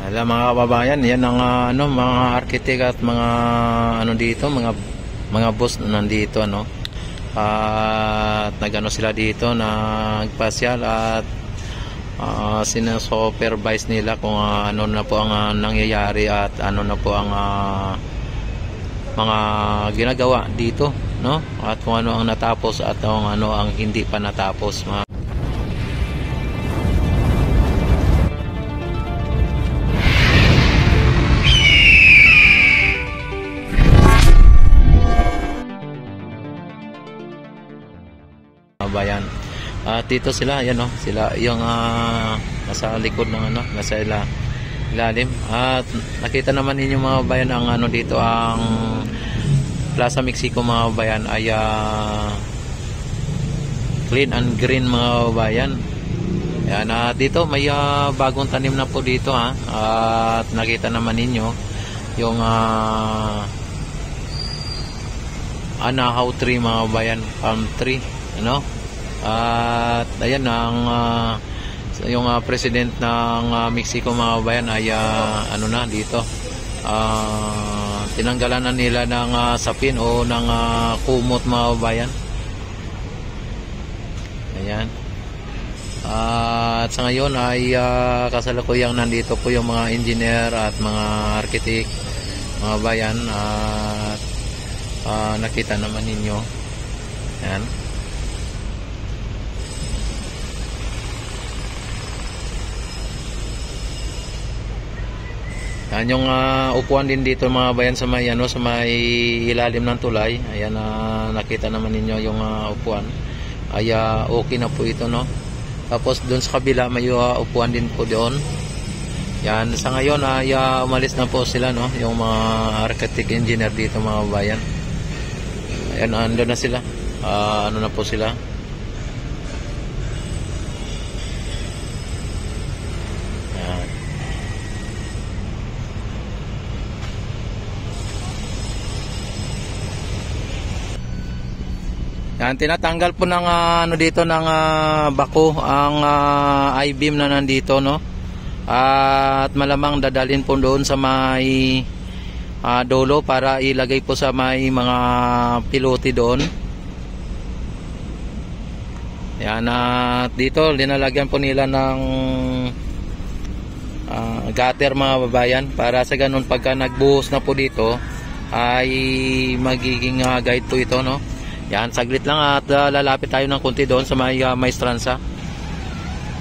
Alam mga kababayan, yan ang mga arkitek at mga dito, mga boss na nandito at nagano sila dito, nagpasyal at sinusupervise nila kung ano na po ang nangyayari at ano na po ang mga ginagawa dito, at kung ano ang natapos at kung ano ang hindi pa natapos. Bayan. At dito sila, sila yung nasa likod ng nasa ilalim. At nakita naman ninyo mga bayan ang dito ang Plaza Mexico mga bayan ay clean and green mga bayan. Yan, dito may bagong tanim na po dito at nakita naman ninyo yung anahaw tree mga bayan, palm tree, at ayan ang yung president ng Mexico mga bayan ay dito tinanggalan na nila ng sapin o ng kumot mga bayan. Ayan. At sa ngayon ay kasalukuyang nandito po yung mga engineer at mga architect mga bayan at nakita naman ninyo. Ayan. Yan yung upuan din dito mga bayan sa may sa may ilalim ng tulay. Ayan, nakita naman ninyo yung upuan. Ay okay na po ito, Tapos doon sa kabila may upuan din po doon. Yan, sa ngayon ay umalis na po sila, yung mga architect engineer dito mga bayan. Ayan, ando na sila. Ano na po sila? Yan, tinatanggal po ng dito ng bako ang I-beam na nandito, at malamang dadalhin po doon sa may dolo para ilagay po sa may mga pilote doon. Yan, at dito linalagyan po nila ng gutter mga babayan para sa ganun pagka nagbuhos na po dito ay magiging guide po ito, Yan, saglit lang at lalapit tayo ng konti doon sa may Maestranza.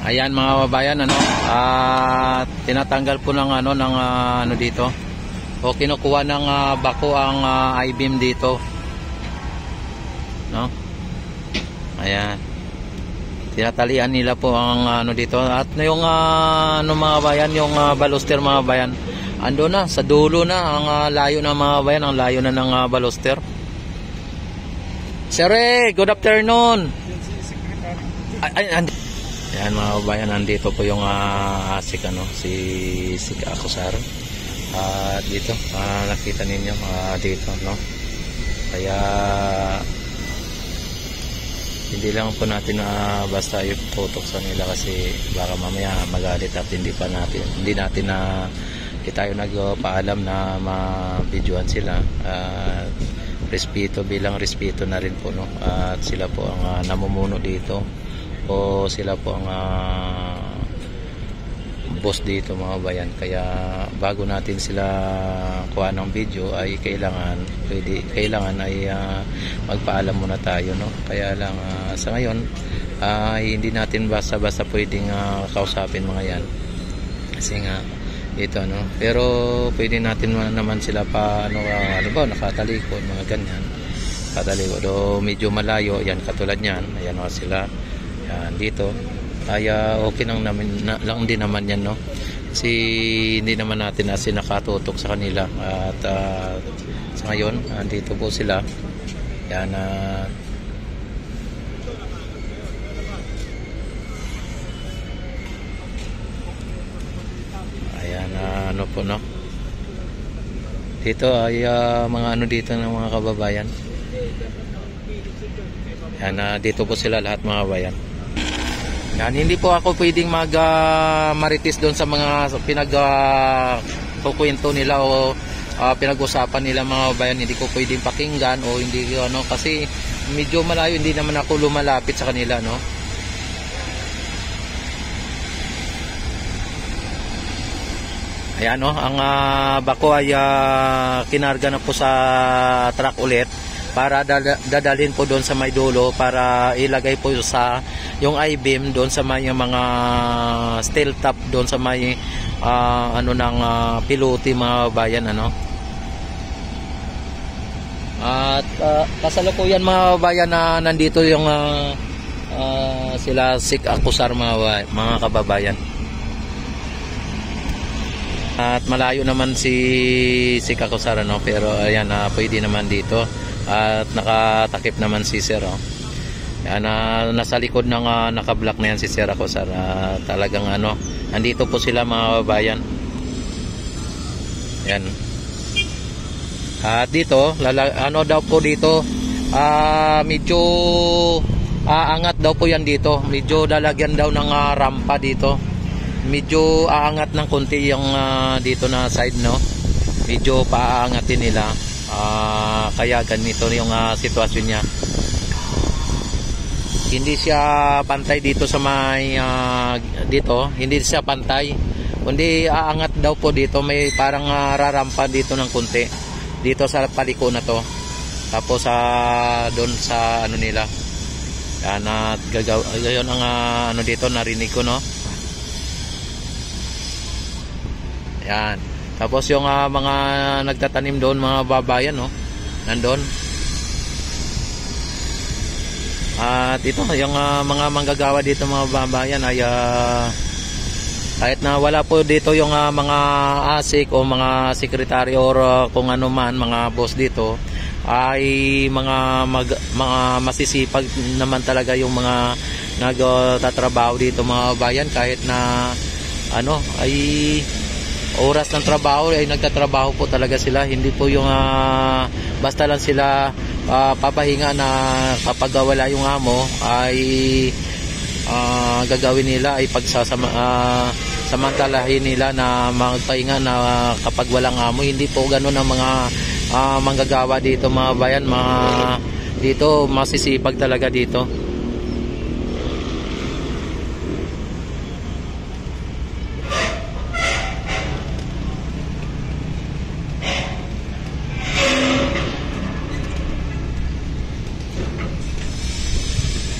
Ayan mga babayan, at tinatanggal po ng dito. O kinukuha ng bako ang I-beam dito. Ayan. Tinatalian nila po ang dito. At yung mga bayan, yung baluster mga bayan. Ando na, sa dulo na ang layo ng mga bayan, ang layo na ng baluster. Sir, good afternoon. Ayan mga kabayan, nandito po yung si Akusar. Dito, nakita ninyo dito, Kaya hindi lang po natin basta iputok sa nila kasi baka mamaya magalit at hindi natin tayo nagpaalam na ma-videoan sila. Respeto, bilang respeto na rin po, at sila po ang namumuno dito o sila po ang boss dito mga bayan. Kaya bago natin sila kuha ng video ay kailangan ay magpaalam muna tayo, Kaya lang sa ngayon ay hindi natin basta-basta pwedeng kausapin mga yan kasi nga ito, pero pwede natin naman sila pa nakatalikod mga ganyan, nakatalikod o medyo malayo, yan katulad yan, ayan sila yan dito ay okay lang din naman yan, kasi hindi naman natin nakatutok sa kanila at sa ngayon dito po sila yan. Po, dito ay mga dito ng mga kababayan. Yan, dito po sila lahat mga kababayan. Yan, hindi po ako pwedeng marites doon sa mga kukwento nila o pinag-usapan nila mga bayan. Hindi ko pwedeng pakinggan o hindi ano, kasi medyo malayo, hindi naman ako lumalapit sa kanila, no. Ayan, no, ang bako ay kinarga na po sa truck ulit para dadalhin po doon sa may dulo para ilagay po sa yung I-beam doon sa may mga steel top doon sa may ano ng pilote mga bayan, ano. At kasalukuyan mga bayan na nandito yung sila Sik Akusar mga kababayan. At malayo naman si Sik Akusar, ano, pero ayan, pwede naman dito. At nakatakip naman si Sir, oh. Yan, nasa likod ng naka-block na yan si Sir Akusar. Talagang ano, nandito po sila mga babayan. Yan. At dito, ano daw po dito, medyo aangat daw po yan dito. Medyo lalagyan daw ng rampa dito. Medyo aangat ng konti yung dito na side, no. Medyo paaangatin nila. Kaya ganito yung sitwasyon niya. Hindi siya pantay dito sa may dito, hindi siya pantay. Kundi aangat daw po dito, may parang rarampa dito ng konti. Dito sa paliko na to. Tapos doon sa ano nila. Yan, yun ang ano dito narinig ko, no. Yan. Tapos yung mga nagtatanim doon mga babayan, no, nandun. At ito yung mga manggagawa dito mga babayan ay kahit na wala po dito yung mga asik o mga sekretary or kung ano man mga boss dito, ay mga masisipag naman talaga yung mga nagtatrabaho dito mga babayan. Kahit na ano ay oras ng trabaho ay nagtatrabaho po talaga sila. Hindi po yung basta lang sila papahinga na kapag wala yung amo ay gagawin nila ay samantalahin nila na magpahinga na kapag walang amo. Hindi po ganoon ang mga manggagawa dito mga bayan. Dito masisipag talaga dito.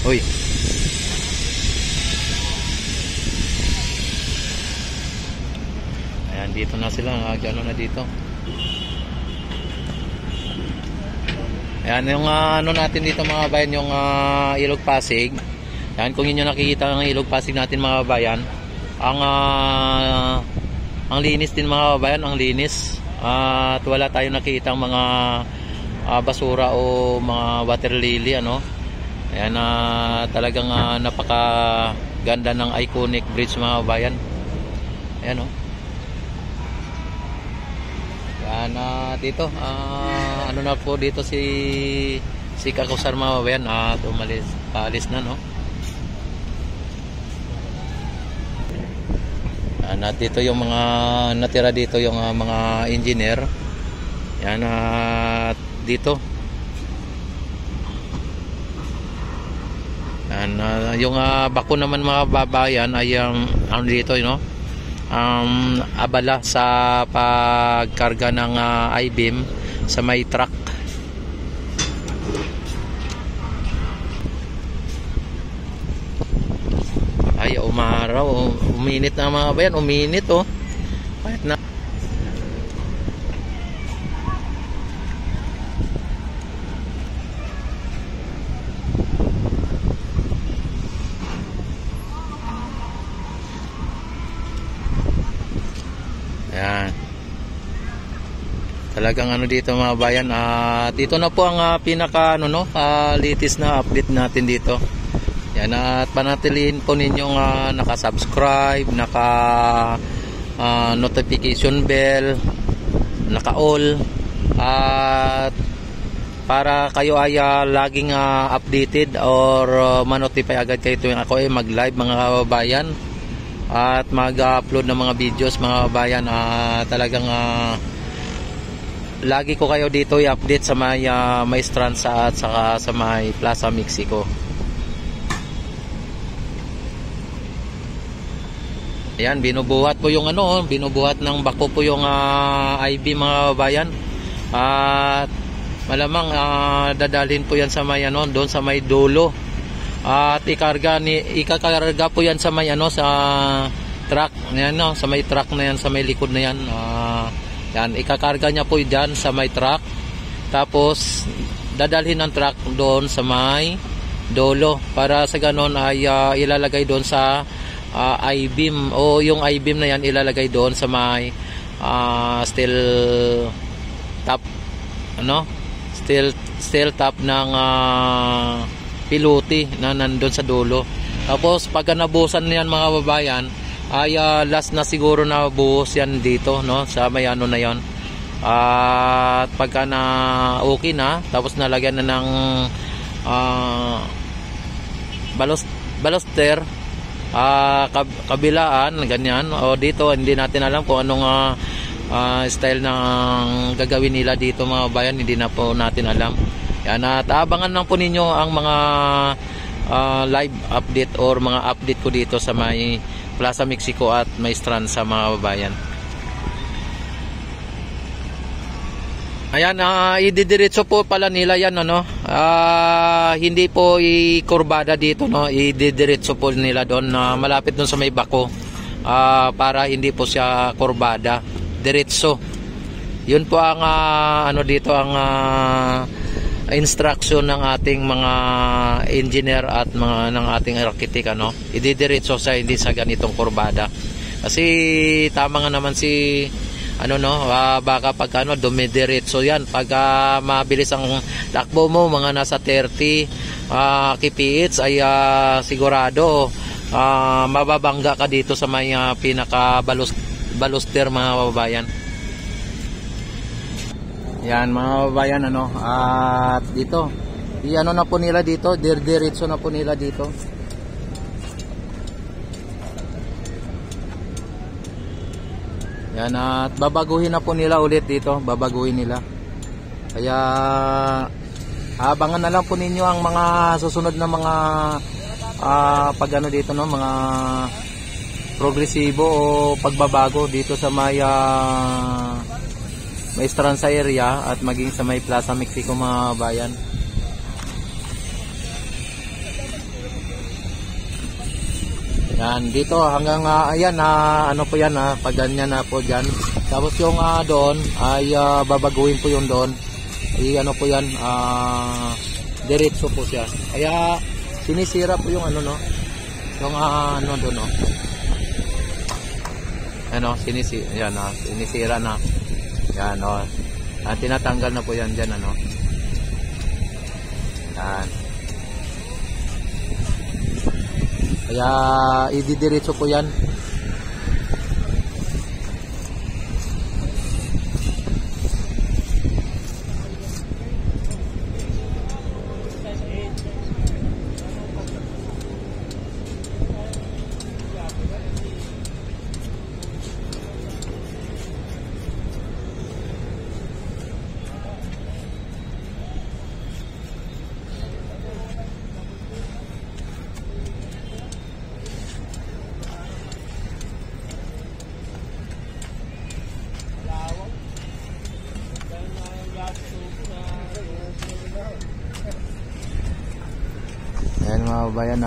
Uy. Ayan, dito na sila. Gano'n na dito. Ayan, yung ano natin dito mga bayan, yung Ilog Pasig. Ayan, kung inyo nakikita ang Ilog Pasig natin mga bayan, ang linis din mga bayan, ang linis. At wala tayong nakikita ang mga basura o mga water lily, ano. Ayan, talagang napakaganda ng iconic bridge mga bayan. Ayan, oh. Ayan, dito ano na po dito si Sik Akusar mga bayan, at paalis na, no. Ayan, at dito yung mga natira dito yung mga engineer. Ayan, at dito yung bako naman mga babayan ay ang dito, you know, abala sa pagkarga ng I-beam sa may truck. Ay, umaraw, uminit na mga bayan, uminit, oh. Kahit na Ayan. Talagang ano dito mga bayan, dito na po ang pinaka latest na update natin dito. Yan, at panatilihin po ninyong naka-subscribe, notification bell, naka-all, at para kayo ay laging updated or manotify agad kayo tuwing ako ay mag-live mga kababayan at mag-upload ng mga videos mga kababayan. Talagang lagi ko kayo dito i-update sa may Maestranza at saka sa may Plaza Mexico. Ayan, binubuhat po yung binubuhat ng bako po yung IB mga kababayan. At malamang dadalhin po yan sa may doon sa may dulo. At ikakarga po yan sa may sa truck. Yan, sa may truck na yan, sa may likod na yan. Yan, ikakarga niya po diyan sa may truck. Tapos dadalhin ng truck doon sa may dulo para sa ganon ay ilalagay doon sa I-beam, o yung I-beam na yan ilalagay doon sa may steel top steel top ng piluti na nandun sa dulo. Tapos pagka nabusan niyan mga babayan ay last na siguro na buhos yan dito sa may na yon. At pagka na okay na, tapos nalagyan na ng baluster kabilaan ganyan, o dito hindi natin alam kung anong style ng gagawin nila dito mga bayan, hindi na po natin alam. Yan, at abangan lang po ninyo ang mga live update or mga update ko dito sa may Plaza Mexico at Maestranza mga babayan. Ayan, ididiretso po pala nila yan hindi po ikurbada dito ididiretso po nila doon malapit doon sa may bako, para hindi po siya kurbada, diretso. Yun po ang dito ang instruction ng ating mga engineer at ng ating architect ididiretso sa hindi sa ganitong kurbada. Kasi tama nga naman si baka pag dumidiretso yan pag mabilis ang takbo mo, mga nasa 30 kph ay sigurado mababangga ka dito sa may pinaka baluster mga babayan. Yan mga babayan at dito na po nila dito, diretso na po nila dito. Yan, at babaguhin na po nila ulit dito, babaguhin nila. Kaya abangan na lang po ninyo ang mga susunod na mga dito mga progresibo o pagbabago dito sa may Maestranza area at maging sa may Plaza Mexico mga bayan. Yan, dito hanggang ayan po yan pag ganyan na po dyan. Tapos yung doon ay babaguhin po yung doon. Po yan, diretso po siya. Kaya sinisira po yung yung doon sinisira na. Yan tinatanggal na po yan dyan yan. Kaya ididiretso po yan. Ayan mga kababayan,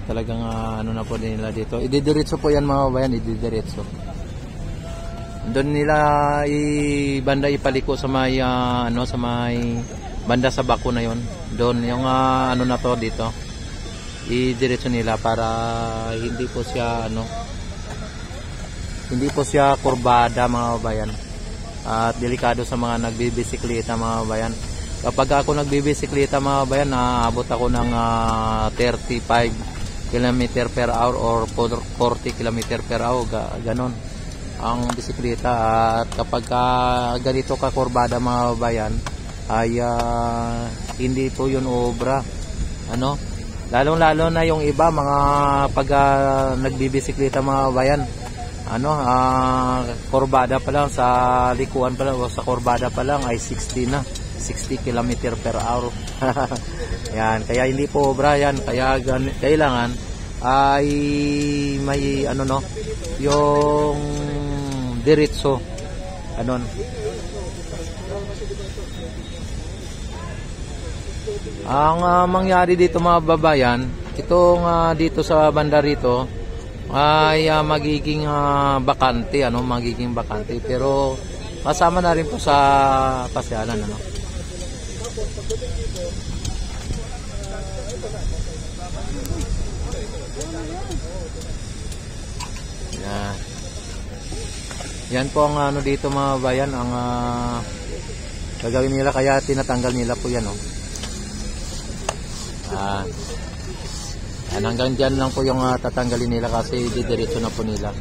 talagang na po nila dito. Ididiretso po yan mga kababayan, ididiretso. Doon nila banda ipaliko sa may sa may banda sa bako na yon. Doon yung na to dito. Idiretso nila para hindi po siya hindi po siya kurbada mga kababayan. At delikado sa mga nagbibisikleta mga kababayan. Kapag ako nagbibisikleta mga kabayan, naabot ako ng 35 km per hour or 40 km per hour, ganon ang bisikleta. At kapag ganito ka kurbada mga kababayan, ay hindi po yun obra. Ano? Lalong-lalo na yung iba mga pag nagbibisikleta mga bayan. Ano, kurbada pa lang sa likuan pa lang o sa kurbada pa lang ay 60 na. 60 km per hour. Yan, kaya hindi po obra yan. Kaya kailangan ay may ano no, yung diretso. Ano? Ang mangyari dito mga babayan, itong dito sa banda rito ay magiging bakante, ano, magiging bakante, pero kasama na rin po sa pasyalan, ano. Yan. Yan po ang ano dito mga bayan, ang gagawin nila, kaya tinatanggal nila po yan, oh. Hanggang dyan lang po yung tatanggalin nila kasi didiretso na po nila.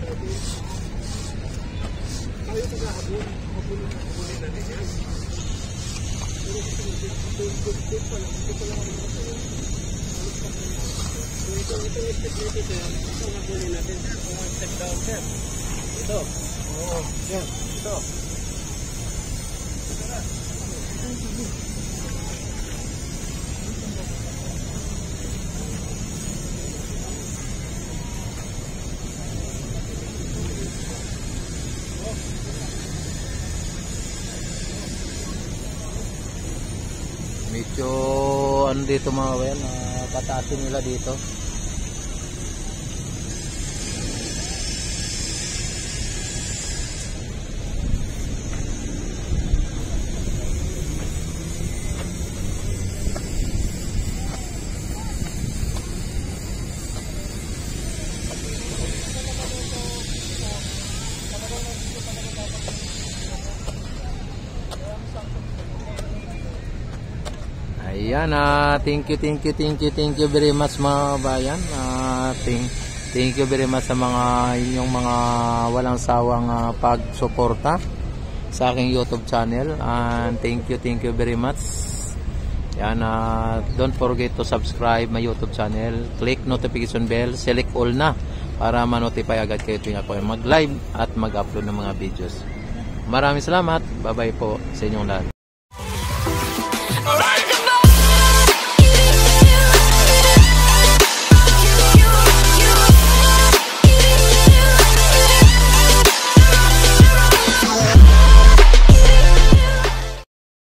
Medyo ano dito mga bayan, pataasin nila dito. Ayan, thank you very much mga bayan. Thank you very much sa mga inyong mga walang sawang pagsuporta sa aking YouTube channel. And thank you very much. Yan, don't forget to subscribe my YouTube channel. Click notification bell, select all na para ma-notify agad kayo tuwing ako mag-live at mag-upload ng mga videos. Maraming salamat. Bye-bye po sa inyong lahat.